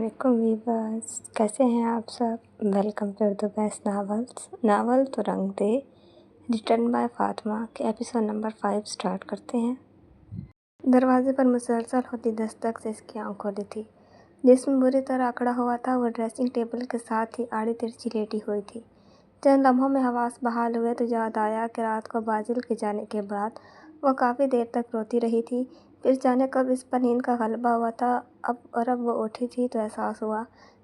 علیکم ویورز، کیسے ہیں آپ سب؟ Welcome to Urdu best novel تو رنگ دے ریٹن بائی فاطمہ کے ایپیسوڈ نمبر 5 سٹارٹ کرتے ہیں۔ دروازے پر مسلسل ہوتی دستک سے اس کی آنکھ کھلی تھی۔ جسم بری طرح اکڑا ہوا تھا۔ وہ ڈریسنگ ٹیبل کے ساتھ ہی آڑی ترچھی لیٹی ہوئی تھی۔ چند لمحوں میں حواس بحال ہوئے تو یاد آیا کہ رات کو بازل کے جانے کے بعد وہ کافی دیر تک روتی رہی تھی۔ پھر جانے کب اس پر نیند کا غلبہ ہوا تھا اب وہ اٹھی تھی تو احساس ہوا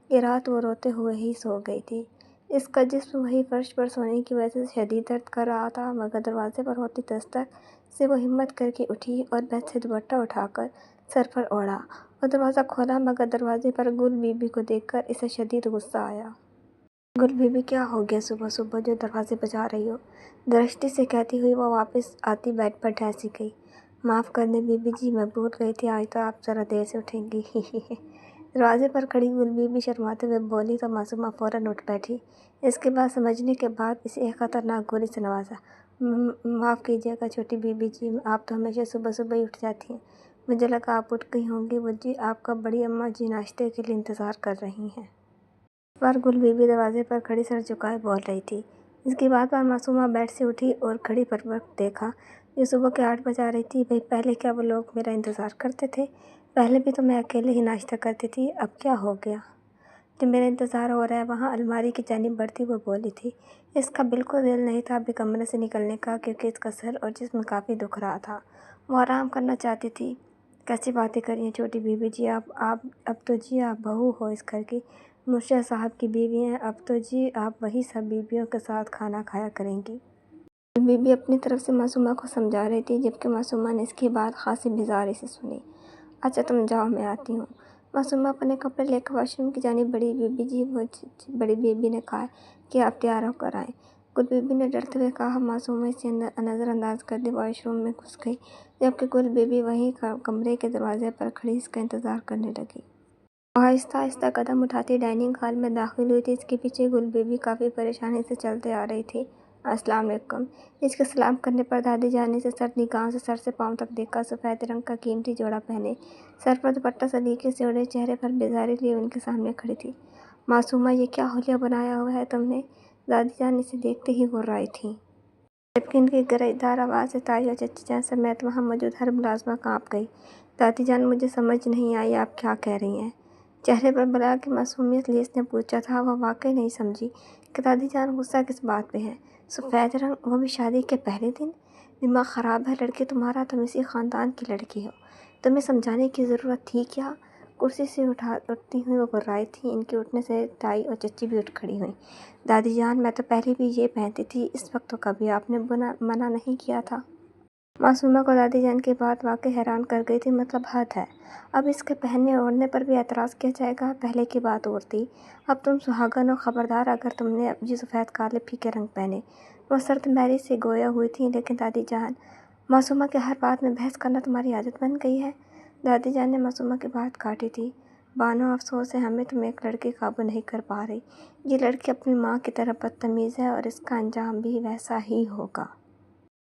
کہ رات وہ روتے ہوئے ہی سو گئی تھی۔ اس کا جسم وہی فرش پر سونے کی وجہ سے شدید درد کر رہا تھا، مگر دروازے پر ہوتی دستک سے وہ ہمت کر کے اٹھی اور بیڈ سے دوپٹہ اٹھا کر سر پر اوڑھا اور دروازہ کھولا، مگر دروازے پر گل بی بی کو دیکھ کر اسے شدید غصہ آیا۔ گل بی بی، کیا ہو گیا صبح صبح جو دروازے بجا رہی ہو؟ درشتی سے کہتی ہوئی وہ واپس آتی بیڈ پر ٹھہسی گئی۔ معاف کر دیں بی بی جی، میں بھول گئی تھی آج تو آپ ذرا دیر سے اٹھیں گی۔ دروازے پر کھڑی گل بی بی شرماتے ہوئے بولی تو معصومہ فوراً اٹھ بیٹھی۔ اس کے بعد سمجھنے کے بعد اسے ایک خطرناک گولی سے نوازا۔ معاف کیجیے گا چھوٹی بی بی جی، آپ تو ہمیشہ صبح صبح ہی اٹھ جاتی ہیں، مجھے لگا آپ اٹھ گئی ہوں گی۔ وہ جی، آپ کا بڑی اماں جی ناشتے کے لیے انتظار کر رہی ہیں۔ اس بار گل بی بی دروازے پر کھڑی سر جھکائے بول رہی تھی۔ اس کی بات پر معصومہ بیڈ سے اٹھی اور گھڑی پر وقت دیکھا۔ یہ صبح کے 8 بجا رہی تھی۔ بھئی پہلے کیا وہ لوگ میرا انتظار کرتے تھے؟ پہلے بھی تو میں اکیلے ہی ناشتہ کرتی تھی، اب کیا ہو گیا جو میرا انتظار ہو رہا ہے؟ وہاں الماری کی جانب بڑھتی وہ بولی تھی۔ اس کا بالکل دل نہیں تھا ابھی کمرے سے نکلنے کا، کیونکہ اس کا سر اور جسم کافی دکھ رہا تھا۔ وہ آرام کرنا چاہتی تھی۔ کیسی باتیں کر رہی ہیں چھوٹی بی بی جی آپ اب تو جی آپ بہو ہو اس گھر کی، مرشد صاحب کی بیوی ہیں، اب تو جی آپ وہی سب بیویوں کے ساتھ کھانا کھایا کریں گی۔ بی بی اپنی طرف سے معصومہ کو سمجھا رہی تھی، جبکہ معصومہ نے اس کی بات خاصی بیزاری سے سنی۔ اچھا تم جاؤ، میں آتی ہوں۔ معصومہ اپنے کپڑے لے کر واش روم کی جانب بڑھی۔ بی بی جی، وہ بڑی بی بی نے کہا کہ آپ تیار ہو کر آئیں۔ گل بی بی نے ڈرتے ہوئے کہا۔ معصومہ اسے نظر انداز کر دی واش روم میں گھس گئی، جبکہ گل بی بی وہیں کمرے کے دروازے پر کھڑی اس کا انتظار کرنے لگی۔ وہ آہستہ آہستہ قدم اٹھاتی ڈائننگ ہال میں داخل ہوئی تھی۔ اس کے پیچھے گل بی بی کافی پریشانی سے چلتے آ رہی تھی۔ السلام علیکم۔ اس کے سلام کرنے پر دادی جان نے اسے سر نگاہوں سے سر سے پاؤں تک دیکھا۔ سفید رنگ کا قیمتی جوڑا پہنے، سر پر دوپٹہ سلیقے سے اوڑھے، چہرے پر بیزاری لیے ان کے سامنے کھڑی تھی۔ معصومہ، یہ کیا حلیہ بنایا ہوا ہے تم نے؟ دادی جان اسے دیکھتے ہی گھبرائی تھیں، جبکہ ان کی گرجدار آواز سے تائی اور چچی جان سمیت وہاں موجود ہر ملازمہ کانپ گئی۔ دادی جان، مجھے سمجھ نہیں آئی آپ کیا کہہ رہی ہیں؟ چہرے پر بلا کی معصومیت لیے اس نے پوچھا تھا۔ وہ واقعی نہیں سمجھی کہ دادی جان غصہ کس بات پہ ہے۔ سفید رنگ، وہ بھی شادی کے پہلے دن؟ دماغ خراب ہے لڑکی تمہارا، تم اسی خاندان کی لڑکی ہو، تمہیں سمجھانے کی ضرورت تھی کیا؟ کرسی سے اٹھتی ہوئی وہ گھبرائی تھی۔ ان کے اٹھنے سے تائی اور چچی بھی اٹھ کھڑی ہوئیں۔ دادی جان، میں تو پہلے بھی یہ پہنتی تھی، اس وقت تو کبھی آپ نے منع نہیں کیا تھا۔ معصومہ کو دادی جان کی بات واقعی حیران کر گئی تھی۔ مطلب حد ہے، اب اس کے پہننے اوڑھنے پر بھی اعتراض کیا جائے گا؟ پہلے کی بات اور تھی، اب تم سہاگن ہو، خبردار اگر تم نے اب یہ سفید کالے پھیکے رنگ پہنے۔ وہ سرد میری سے گویا ہوئی تھی۔ لیکن دادی جان، معصومہ کے ہر بات میں بحث کرنا تمہاری عادت بن گئی ہے۔ دادی جان نے معصومہ کی بات کاٹی تھی۔ بانو، افسوس ہے ہمیں تم ایک لڑکی قابو نہیں کر پا رہی۔ یہ لڑکی اپنی ماں کی طرح بدتمیز ہے اور اس کا انجام بھی ویسا ہی ہوگا۔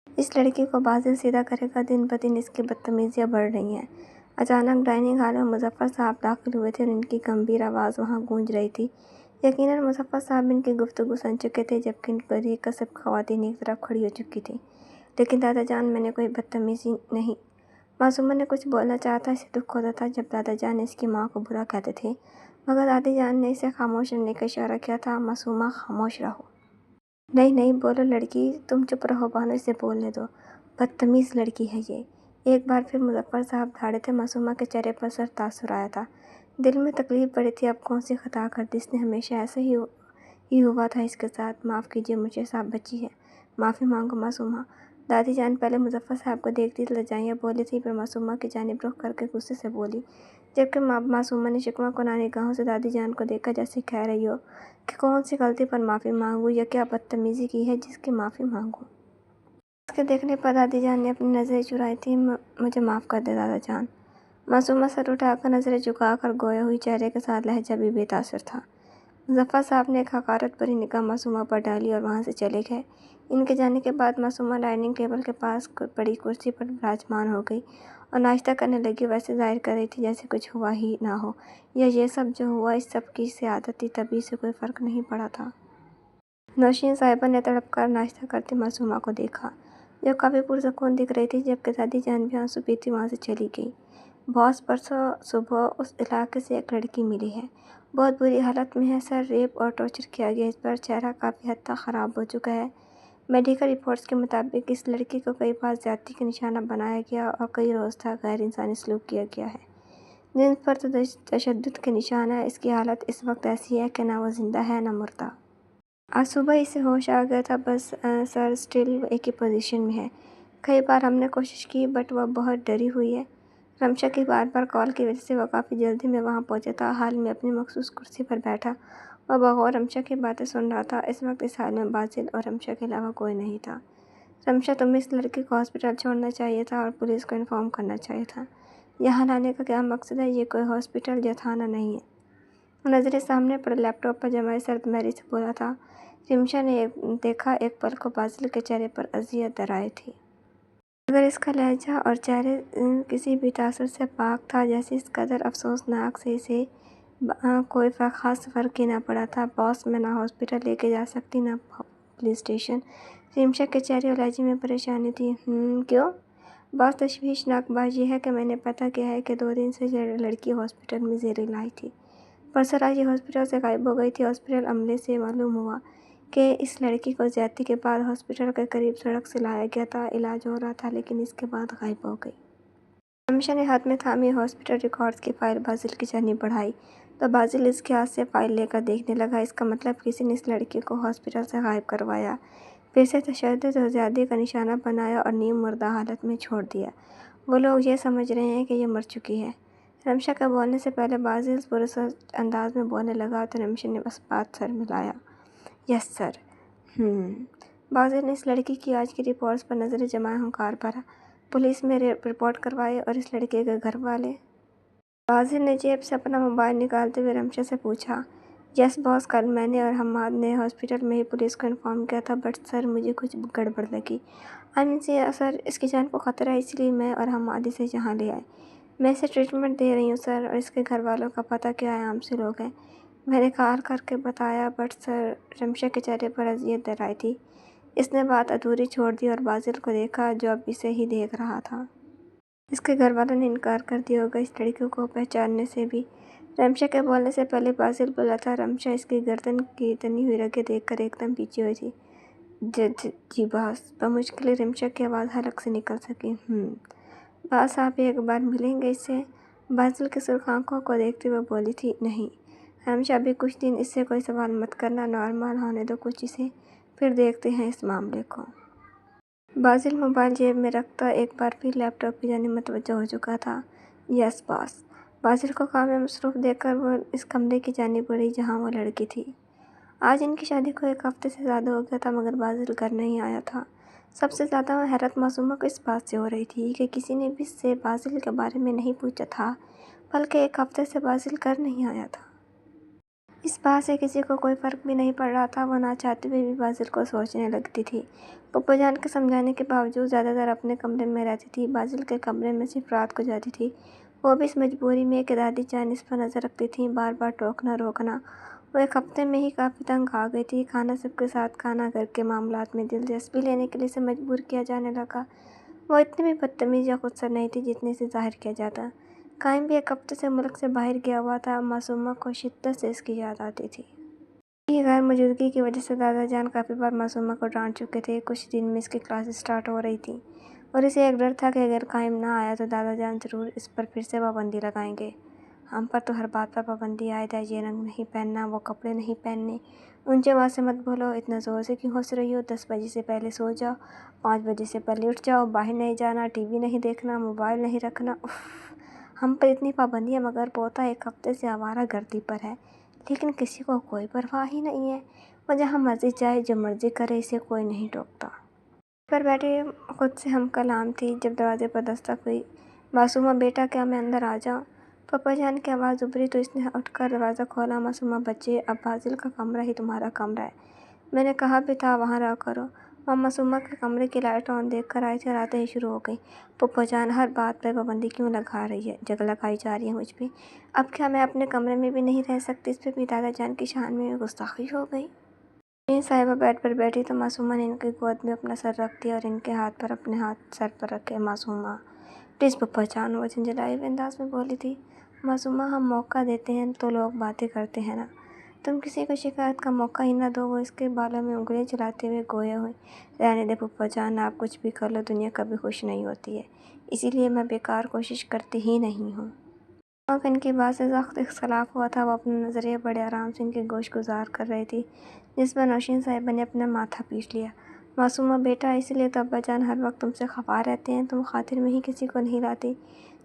اس لڑکی کو بازل سیدھا کرے گا، دن بدن اس کی بدتمیزیاں بڑھ رہی ہیں۔ اچانک ڈائننگ ہال میں مظفر صاحب داخل ہوئے تھے اور ان کی گمبھیر آواز وہاں گونج رہی تھی۔ یقیناً مظفر صاحب ان کی گفتگو سن چکے تھے، جبکہ ان کی قریب کا سب خواتین ایک طرف کھڑی ہو چکی تھیں۔ لیکن دادا جان، میں نے کوئی بدتمیزی نہیں۔ معصومہ نے کچھ بولنا چاہا تھا۔ اسے دکھ ہوتا تھا جب دادا جان اس کی ماں کو برا کہتے تھے، مگر دادی جان نے اسے خاموش رہنے کا اشارہ کیا تھا۔ معصومہ، خاموش رہو۔ نہیں نہیں، بولو لڑکی، تم چپ رہو، بانو اسے بولنے دو، بدتمیز لڑکی ہے یہ۔ ایک بار پھر مظفر صاحب دھاڑے تھے۔ معصومہ کے چہرے پر سر تاثر آیا تھا، دل میں تکلیف بڑی تھی۔ اب کون سی خطا کر دی اس نے؟ ہمیشہ ایسا ہی ہوا تھا اس کے ساتھ۔ معاف کیجیے مجھے، صاحب بچی ہے، معافی مانگو معصومہ۔ دادی جان پہلے مظفر صاحب کو دیکھتی لجائیاں بولی تھی، پھر معصومہ کی جانب رخ کر کے غصے سے بولی، جبکہ معصومہ نے شکوہ کناں نگاہوں سے دادی جان کو دیکھا، جیسے کہہ رہی ہو کہ کون سی غلطی پر معافی مانگوں یا کیا بدتمیزی کی ہے جس کی معافی مانگوں۔ اس کے دیکھنے پر دادی جان نے اپنی نظریں چرائی تھیں۔ مجھے معاف کر دے دادا جان۔ معصومہ سر اٹھا کر نظریں جھکا کر گویا ہوئی چہرے کے ساتھ لہجہ بھی بے تاثر تھا۔ مظفر صاحب نے ایک حقارت بھری نگاہ معصومہ پر ڈالی اور وہاں سے چلے گئے۔ ان کے جانے کے بعد معصومہ ڈائننگ ٹیبل کے پاس پڑی کرسی پر براجمان ہو گئی और नाश्ता करने लगी। वैसे ज़ाहिर कर रही थी जैसे कुछ हुआ ही ना हो, या ये सब जो हुआ इस सब की से आदत थी, तभी से कोई फ़र्क नहीं पड़ा था। नौशीन साहिबा ने तड़प कर नाश्ता करते मासूमा को देखा, जो काफ़ी पुरसकून दिख रही थी, जबकि दादी जान भी आंसू पीती वहाँ से चली गई। बॉस, परसों सुबह उस इलाके से एक लड़की मिली है, बहुत बुरी हालत में है सर, रेप और टॉर्चर किया गया इस पर, चेहरा काफ़ी हद तक ख़राब हो चुका है। मेडिकल रिपोर्ट्स के मुताबिक इस लड़की को कई बार ज़्यादती का निशाना बनाया गया और कई रोज़ तक गैर इंसानी सलूक किया गया है, जिन पर तशद्दुद के निशान है। इसकी हालत इस वक्त ऐसी है कि ना वो ज़िंदा है ना मुर्दा। आज सुबह इसे होश आ गया था, बस सर स्टिल एक ही पोजीशन में है। कई बार हमने कोशिश की बट वह बहुत डरी हुई है। रमशा की बार बार कॉल की वजह से वह काफ़ी जल्दी में वहाँ पहुँचा था। हाल में अपनी मखसूस कुर्सी पर बैठा वह बगौर रमशा की बातें सुन रहा था। इस वक्त इस हाल में बाजिल और रमशा के अलावा कोई नहीं था। रमशा, तुम्हें इस लड़की को हॉस्पिटल छोड़ना चाहिए था और पुलिस को इन्फॉर्म करना चाहिए था। यहाँ लाने का क्या मकसद है? ये कोई हॉस्पिटल या थाना नहीं है। नज़रें सामने पड़े लैपटॉप पर जमाई सर्द मैरी से बोला था। रिमशा ने देखा, एक पल को बाजिल के चेहरे पर अज़ियत दराई थी, मगर इसका लहजा और चेहरे किसी भी तासुर से पाक था, जैसे इस कदर अफसोसनाक से इसे कोई ख़ास फ़र्क ही ना पड़ा था। बॉस, मैं ना हॉस्पिटल लेके जा सकती ना पुलिस स्टेशन। रिमशा के चेहरे और लहजे में परेशानी थी। क्यों? बॉस, तशवीशनाक बात यह है कि मैंने पता किया है कि 2 दिन से लड़की हॉस्पिटल में ज़ेर इलाज थी। परसों रात ये हॉस्पिटल से गायब हो गई थी। हॉस्पिटल अमले से मालूम हुआ कि इस लड़की को ज़्यादती के बाद हॉस्पिटल के करीब सड़क से लाया गया था, इलाज हो रहा था, लेकिन इसके बाद गायब हो गई। रमशा ने हाथ में थामी हॉस्पिटल रिकॉर्ड्स की फ़ाइल बाजिल की जानिब बढ़ाई तो बाजिल इसके हाथ से फ़ाइल लेकर देखने लगा। इसका मतलब किसी ने इस लड़की को हॉस्पिटल से गायब करवाया, फिर से तशद्दुद और ज़्यादती का निशाना बनाया और नीम मुर्दा हालत में छोड़ दिया। वो लोग ये समझ रहे हैं कि ये मर चुकी है। रमशा का बोलने से पहले बाजिल पुरसर अंदाज में बोलने लगा तो रमशा ने बस बात सर मिलाया। Yes sir. बाजिल ने इस लड़की की आज की रिपोर्ट्स पर नज़रें जमाए हुंकार भरा। पुलिस में रिपोर्ट करवाए और इस लड़के के घर वाले? बाजिल ने जेब से अपना मोबाइल निकालते हुए रमशा से पूछा। यस बॉस, कल मैंने और हम्माद ने हॉस्पिटल में ही पुलिस को इन्फॉर्म किया था, बट सर मुझे कुछ गड़बड़ लगी। सर, इसकी जान को ख़तरा है, इसलिए मैं और हम्माद इसे यहाँ ले आए। मैं इसे ट्रीटमेंट दे रही हूँ सर, और इसके घर वालों का पता क्या है, आम से लोग हैं। मैंने कॉल करके बताया, बट सर, रमशा के चेहरे पर अज़ियत दराई थी। इसने बात अधूरी छोड़ दी और बाजिल को देखा, जो अब इसे ही देख रहा था। इसके घर वालों ने इनकार कर दिया होगा इस लड़की को पहचानने से भी। रमशा के बोलने से पहले बाजिल बोला था। रमशा इसकी गर्दन की तनी हुई रगें देखकर एकदम पीछे हुई थी। जी बॉस, बमुश्किल रमशा की आवाज़ हलक से निकल सकी। बॉस, आप एक बार मिलेंगे इससे? बाजिल की सुर्ख आंखों को देखते हुए बोली थी। नहीं रमशा, अभी कुछ दिन इससे कोई सवाल मत करना, नॉर्मल होने दो कुछ इसे, फिर देखते हैं इस मामले को। बाजिल मोबाइल जेब में रखता एक बार फिर लैपटॉप की जानिब मुतवज्जो हो चुका था। Yes boss. बाजिल को काम में मसरूफ़ देखकर वो इस कमरे की जानिब बढ़ी जहाँ वो लड़की थी। आज इनकी शादी को 1 हफ्ते से ज़्यादा हो गया था, मगर बाजिल घर नहीं आया था। सबसे ज़्यादा हैरत मासूमा को इस बात से हो रही थी कि किसी ने भी इससे बाजिल के बारे में नहीं पूछा था, बल्कि 1 हफ्ते से बाजिल घर नहीं आया था। इस बात से किसी को कोई फ़र्क भी नहीं पड़ रहा था। वो ना चाहते हुए भी बाजिल को सोचने लगती थी। पप्पू जान के समझाने के बावजूद ज़्यादातर अपने कमरे में रहती थी। बाजिल के कमरे में सिर्फ रात को जाती थी, वो भी इस मजबूरी में कि दादी जान इस पर नज़र रखती थी, बार बार टोकना रोकना। वो 1 हफ्ते में ही काफ़ी तंग आ गई थी। खाना सबके साथ खाना, घर के मामलात में दिलचस्पी लेने के लिए इसे मजबूर किया जाने लगा। वो इतनी भी बदतमीज़ या खुदसर नहीं थी जितने से ज़ाहिर किया जाता। कायम भी 1 हफ्ते से मुल्क से बाहर गया हुआ था। मासूमा को शिद्दत से इसकी याद आती थी। इसकी गैर मौजूदगी की वजह से दादा जान काफ़ी बार मासूमा को डांट चुके थे। कुछ दिन में इसकी क्लासेस स्टार्ट हो रही थी और इसे एक डर था कि अगर कायम ना आया तो दादा जान ज़रूर इस पर फिर से पाबंदी लगाएंगे। हम पर तो हर बात पर पाबंदी आयद है, ये रंग नहीं पहनना, वो कपड़े नहीं पहनने, ऊंचे आवाज़ से मत बोलो, इतना ज़ोर से क्यों हंस रही हो, 10 बजे से पहले सो जाओ, 5 बजे से पहले उठ जाओ, बाहर नहीं जाना, टीवी नहीं देखना, मोबाइल नहीं रखना। हम पर इतनी पाबंदियाँ, मगर पोता 1 हफ्ते से आवारा गर्दी पर है, लेकिन किसी को कोई परवाह ही नहीं है। वो जहाँ मर्जी जाए, जो मर्जी करे, इसे कोई नहीं टोकता। पर बैठे खुद से हम कलाम थी जब दरवाजे पर दस्तक हुई। मासूमा, बेटा क्या मैं अंदर आ जाऊँ? पापा जान की आवाज़ उभरी तो इसने उठकर दरवाज़ा खोला। मासूमा, बच्चे, अब बाजिल का कमरा ही तुम्हारा कमरा है, मैंने कहा भी था वहाँ रहा करो। मासूमा के कमरे की लाइट ऑन देख कर आए चलाते ही शुरू हो गई। पप्पू जान हर बात पर पाबंदी क्यों लगाई जा रही है मुझ पे? अब क्या मैं अपने कमरे में भी नहीं रह सकती? इस पे भी दादा जान की शान में गुस्ताखी हो गई। साहिबा बेड पर बैठी तो मासूमा ने इनकी गोद में अपना सर रख दिया और इनके हाथ पर अपने हाथ सर पर रखे। मासूमा प्लीज़ पप्पा जान, वो झंझलाई हुए अंदाज में बोली थी। मासूमा हम मौका देते हैं तो लोग बातें करते हैं ना, तुम किसी को शिकायत का मौका ही ना दो। वो इसके बालों में उंगली चलाते हुए गोए हुए। रहने दे पप्पा जान, आप कुछ भी कर लो, दुनिया कभी खुश नहीं होती है, इसीलिए मैं बेकार कोशिश करती ही नहीं हूँ। इनकी बात से सख्त इख्तलाफ हुआ था। वो अपना नज़रिया बड़े आराम से इनके गोश गुजार कर रही थी, जिस पर नौशीन साहिबा ने अपना माथा पीट लिया। मासूमा बेटा, इसलिए तो अब्बा जान हर वक्त तुमसे खफा रहते हैं, तुम खातिर में ही किसी को नहीं लाती।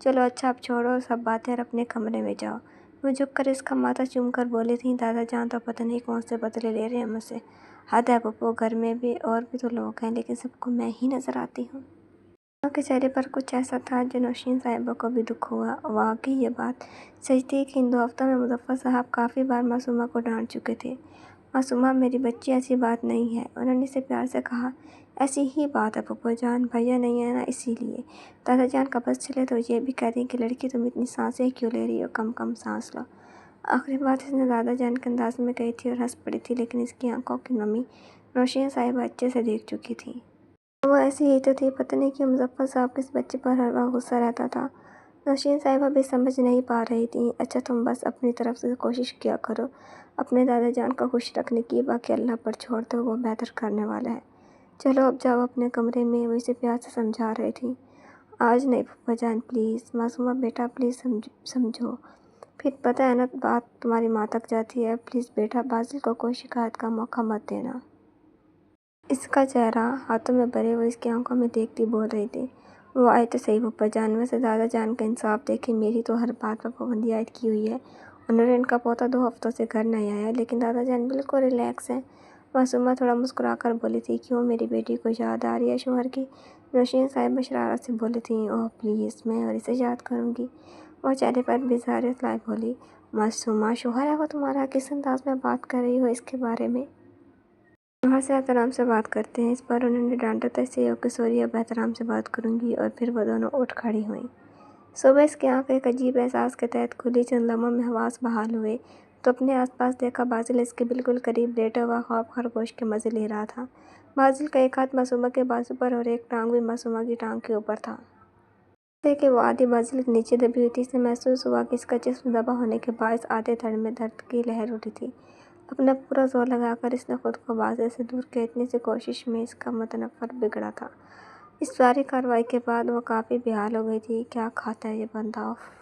चलो अच्छा, अब छोड़ो सब बातें और अपने कमरे में जाओ। वो झुक कर इसका माथा चूम कर बोली थी, दादा जान तो पता नहीं कौन से बदले ले रहे हैं मुझसे। हद है पप्पू, घर में भी और भी तो लोग हैं, लेकिन सबको मैं ही नज़र आती हूँ। के चेहरे पर कुछ ऐसा था जो नौशीन साहिबा को भी दुख हुआ। वाकई ये बात सच थी कि इन 2 हफ्तों में मुज़फ़्फ़र साहब काफ़ी बार मासूमा को डांट चुके थे। मासूमा मेरी बच्ची, ऐसी बात नहीं है, उन्होंने इसे प्यार से कहा। ऐसी ही बात है पप्पू जान, भैया नहीं है ना इसीलिए। दादा जान का बस चले तो ये भी कह दें कि लड़की तुम इतनी सांसें क्यों ले रही हो, कम कम सांस लो। आखिरी बात इसने दादा जान के अंदाज में कही थी और हंस पड़ी थी, लेकिन इसकी आंखों की नमी नौशीन साहिबा अच्छे से देख चुकी थी। वो ऐसी ही तो थी, पता नहीं क्यों मुज़फ़्फ़र साहब किस बच्चे पर हर वक्त गुस्सा रहता था। नौशीन साहिबा भी समझ नहीं पा रही थी। अच्छा तुम बस अपनी तरफ से कोशिश किया करो अपने दादा जान को खुश रखने की, बाकी अल्लाह पर छोड़ दो, वो बेहतर करने वाला है। चलो अब जाओ अपने कमरे में, वो इसे प्यार से समझा रही थी। आज नहीं पप्पा जान प्लीज़, मासूमा बेटा प्लीज़ समझो, फिर पता है ना बात तुम्हारी माँ तक जाती है। प्लीज़ बेटा, बाजिल को कोई शिकायत का मौका मत देना। इसका चेहरा हाथों में भरे हुए इसकी आंखों में देखती बोल रही थी। वो आए तो सही पप्पा जान, वैसे दादा जान का इंसाफ देखे, मेरी तो हर बात पर पाबंदी आयद की हुई है। उन्होंने इनका पोता 2 हफ्तों से घर नहीं आया, लेकिन दादा जान बिल्कुल रिलैक्स हैं। मासूमा थोड़ा मुस्कुरा कर बोली थी, क्यों मेरी बेटी को याद आ रही है शोहर की? नौशीन साहिबा शरारत से बोली थी, ओह प्लीज़, मैं और इसे याद करूँगी। वो चेहरे पर बेजारियत लाए बोली, मासूमा शोहर है वो तुम्हारा, किस अंदाज में बात कर रही हो इसके बारे में? शोहर से एहतराम से बात करते हैं। इस पर उन्होंने डांटा तो इससे कि सॉरी, अब एहतराम से बात करूँगी। और फिर वो दोनों उठ खड़ी हुईं। सुबह इसकी आंखें एक अजीब एहसास के तहत खुली। चंद लम्हों में हवास बहाल हुए तो अपने आसपास देखा बाजिल इसके बिल्कुल करीब लेटा हुआ ख्वाब खरगोश के मज़े ले रहा था। बाजिल का एक हाथ मासूमा के बाजू पर और एक टांग भी मासूमा की टांग के ऊपर था। कि वो आधी बाजिल के नीचे दबी हुई थी। इसे महसूस हुआ कि इसका जिस्म दबा होने के बायस आधे धड़ में दर्द की लहर उठी थी। अपना पूरा जोर लगाकर इसने खुद को बाजिल से दूर खींचने की कोशिश में इसका मुतनफ़्फ़र बिगड़ा था। इस सारी कार्रवाई के बाद वो काफ़ी बेहाल हो गई थी। क्या खाता है ये बंदा, उफ़।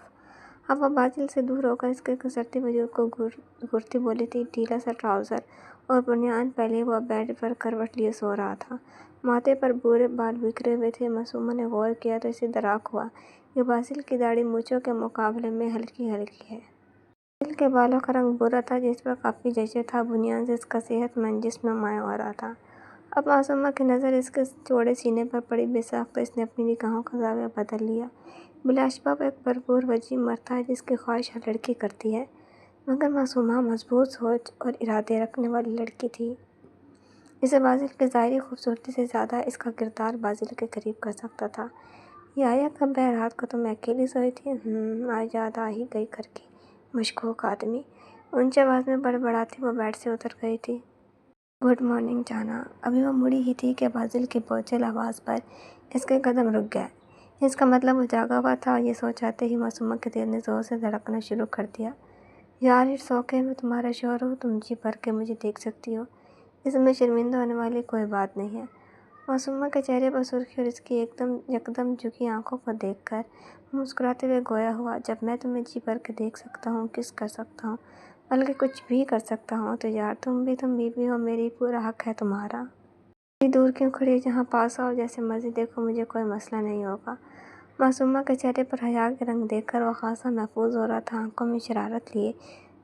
अब वह बाजिल से दूर होकर इसके गुजरते वजूद को घूरती बोली थी। ढीला सा ट्राउज़र और बुनियान पहले वह बेड पर करवट लिए सो रहा था। माथे पर बुरे बाल बिखरे हुए थे। मासूमा ने गौर किया तो इसे दराक हुआ कि बाजिल की दाढ़ी मूंछों के मुकाबले में हल्की हल्की है। बाजिल के बालों का रंग भूरा था, जिस पर काफ़ी जचर था। बुनियान से इसका सेहतमंद जिस्म नुमायां हो रहा था। अब मासूमा की नज़र इसके चौड़े सीने पर पड़ी। बेसाख्ता इसने अपनी निगाहों का ज़ाविया बदल लिया। बिलाशबा एक भरपूर वजीह मर्द था जिसकी ख्वाहिश हर लड़की करती है, मगर मासूमा मजबूत सोच और इरादे रखने वाली लड़की थी। इसे बाजिल की ज़ाहिरी खूबसूरती से ज़्यादा इसका किरदार बाजिल के करीब कर सकता था। ये आया कब है? रात को तो मैं अकेली सोई थी। आज याद आ ही गई घर की। मशकूक आदमी, ऊंची आवाज़ में बड़बड़ाती वो बेड से उतर गई थी। गुड मॉर्निंग जाना। अभी वो मुड़ी ही थी कि बाजिल की बोझिल आवाज़ पर इसके कदम रुक गए। इसका मतलब वो जागा हुआ था। ये सोच आते ही मासूमा के दिल ने ज़ोर से धड़कना शुरू कर दिया। यार इट्स ओके, मैं तुम्हारा शौहर हूँ, तुम जी भर के मुझे देख सकती हो, इसमें शर्मिंदा होने वाली कोई बात नहीं है। मासूमा के चेहरे पर सुर्खी और इसकी यकदम झुकी आंखों को देखकर मुस्कुराते हुए गोया हुआ, जब मैं तुम्हें जी भर के देख सकता हूँ, किस कर सकता हूँ, बल्कि कुछ भी कर सकता हूँ, तो यार तुम बीवी हो मेरी, पूरा हक है तुम्हारा। इतनी दूर क्यों खड़ी, जहाँ पास आओ, जैसे मर्जी देखो, मुझे कोई मसला नहीं होगा। मासूमा के चेहरे पर हया के रंग देखकर वह खासा महफूज हो रहा था। आंखों में शरारत लिए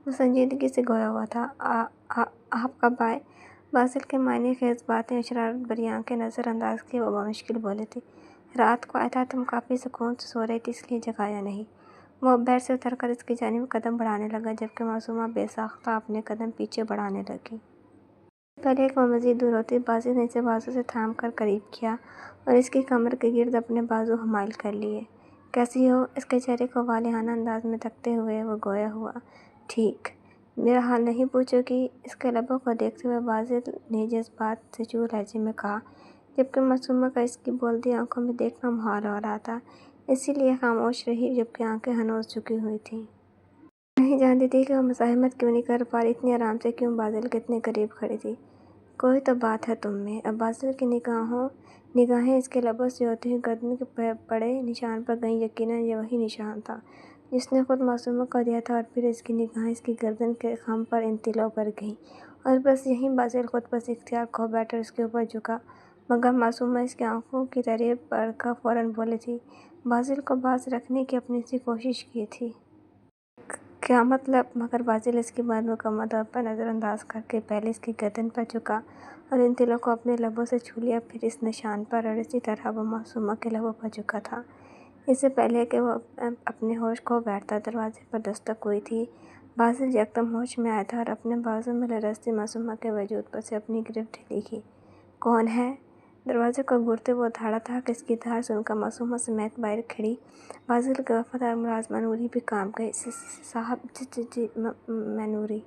वो संजीदगी से गोया हुआ था। आप कब आए? बासिल के मायने खेज बातें और शरारत भरी आंखें नज़रअंदाज की वो मुश्किल बोले थे। रात को आया था, तुम काफ़ी सुकून से सो रही थी, इसलिए जगाया नहीं। वो बेड से उतरकर इसकी जानिब कदम बढ़ाने लगा, जबकि मासूमा बेसाख्ता अपने कदम पीछे बढ़ाने लगी। پہلے کہ وہ مزید دور ہوتی باسل نے اسے بازو سے تھام کر قریب کیا اور اس کی کمر کے گرد اپنے بازو حمائل کر لیے۔ کیسی ہو؟ اس کے چہرے کو والہانہ انداز میں تکتے ہوئے وہ گویا ہوا۔ ٹھیک۔ میرا حال نہیں پوچھو گی؟ اس کے لبوں کو دیکھتے ہوئے باسل نے جذبات سے چور لہجے میں کہا، جبکہ معصومہ کا اس کی بولتی آنکھوں میں دیکھنا محال ہو رہا تھا، اسی لیے خاموش رہی جبکہ آنکھیں ہنوز جھکی ہوئی تھیں۔ نہیں جانتی تھی کہ وہ مزاحمت کیوں نہیں کر پا رہی، اتنی آرام سے کیوں باسل کے اتنے قریب کھڑی تھی۔ کوئی تو بات ہے تم میں۔ اب باسل کی نگاہیں اس کے لبوں سے ہوتی ہوئی گردن کے بڑے نشان پر گئیں۔ یقیناً یہ وہی نشان تھا جس نے خود معصومہ کو دیا تھا، اور پھر اس کی نگاہیں اس کی گردن کے خم پر ان تلوں پر گئیں، اور بس یہیں باسل خود بس اختیار کھو بیٹھا اور اس کے اوپر جھکا۔ مگر معصومہ اس کی آنکھوں کی طرف بڑھ کر فوراً بولی تھی، باسل کو باز رکھنے کی اپنی سی کوشش کی تھی۔ کیا مطلب؟ مگر باسل اس کی بات مکمل طور پر نظر انداز کر کے پہلے اس کی گردن پر جھکا اور ان تلوں کو اپنے لبوں سے چھو لیا، پھر اس نشان پر، اور اسی طرح وہ معصومہ کے لبوں پر جھکا تھا۔ اس سے پہلے کہ وہ اپنے ہوش کھو بیٹھتا، دروازے پر دستک ہوئی تھی۔ باسل یکدم ہوش میں آیا تھا اور اپنے بازو میں لرزتی معصومہ کے وجود پر سے اپنی گرفت ڈھیلی کی۔ کون ہے؟ دروازے کو گھورتے وہ دھاڑا تھا کہ اس کی دھاڑ سن کر معصومہ سمیت باہر کھڑی باسل کی وفادار ملازمہ نوری بھی کانپ گئی۔ صاحب، جی میں نوری۔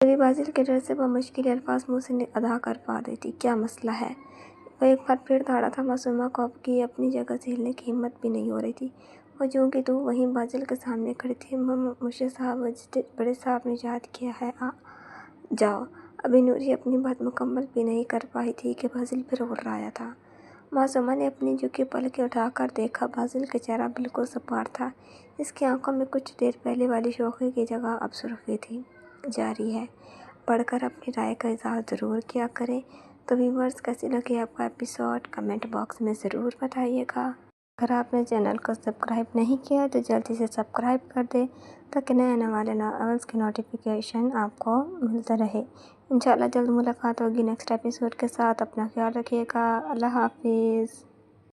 نوری باسل کے ڈر سے بمشکل الفاظ منہ سے ادا کر پا رہی تھی۔ کیا مسئلہ ہے؟ وہ ایک بار پھر دھاڑا تھا۔ معصومہ کو اب کی اپنی جگہ سے ہلنے کی ہمت بھی نہیں ہو رہی تھی۔ وہ جوں کی توں وہیں باسل کے سامنے کھڑی تھی۔ مجھے صاحب، بڑے صاحب نے یاد کیا ہے، آ جاؤ۔ ابھی نوری اپنی بات مکمل بھی نہیں کر پائی تھی کہ باسل پھر غررایا تھا۔ معصومہ نے اپنی جھکی پلکیں اٹھا کر دیکھا۔ باسل کا چہرہ بالکل صاف تھا، اس کی آنکھوں میں کچھ دیر پہلے والی شوخی کی جگہ اب سرخی تھی۔ جاری ہے۔ پڑھ کر اپنی رائے کا اظہار ضرور کیا کریں۔ تو ویورز، کیسی لگی آپ کا ایپیسوڈ؟ کمنٹ باکس میں ضرور بتائیے گا۔ اگر آپ نے چینل کو سبسکرائب نہیں کیا تو جلدی سے سبسکرائب کر دیں تاکہ نئے آنے والے ناولز کی نوٹیفیکیشن آپ کو ملتا رہے۔ انشاءاللہ جلد ملاقات ہوگی نیکسٹ ایپیسوڈ کے ساتھ۔ اپنا خیال رکھیے گا۔ اللہ حافظ۔